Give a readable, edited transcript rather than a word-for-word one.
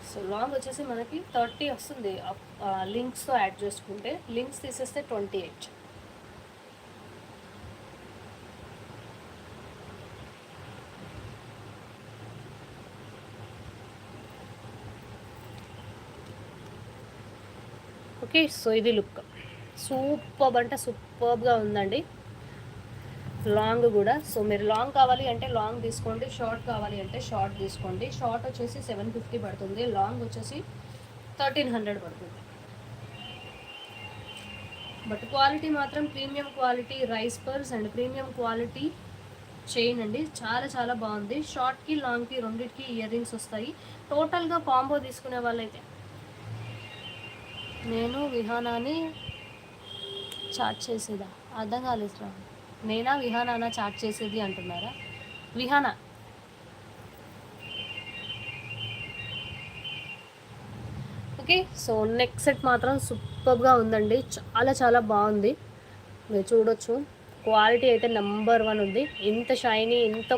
So long వచ్చేసి మనకి 30 వస్తుంది, లింక్స్తో యాడ్ చేసుకుంటే. లింక్స్ తీసేస్తే 28. ఓకే, సో ఇది లుక్ సూపర్బ్ అంటే సూపర్బ్గా ఉందండి. లాంగ్ కూడా. సో మీరు లాంగ్ కావాలి అంటే లాంగ్ తీసుకోండి, షార్ట్ కావాలి అంటే షార్ట్ తీసుకోండి. షార్ట్ వచ్చేసి 750 పడుతుంది, లాంగ్ వచ్చేసి 1300 పడుతుంది. బట్ క్వాలిటీ మాత్రం premium quality rice purse and premium quality chain అండి. చాలా చాలా బాగుంది. షార్ట్కి లాంగ్కి రెండింటికి ఇయర్ రింగ్స్ వస్తాయి. టోటల్గా కాంబో తీసుకునే వాళ్ళైతే నేను విహానాని చాట్ చేసేదా అర్థం కాలేదు. నేనా విహానానా చాట్ చేసేది అంటున్నారా? Vihana. Okay, so next set మాత్రం సూపర్గా ఉందండి. చాలా చాలా బాగుంది. మీరు చూడొచ్చు, క్వాలిటీ అయితే నెంబర్ 1 ఉంది. ఇంత షైనీ, ఇంత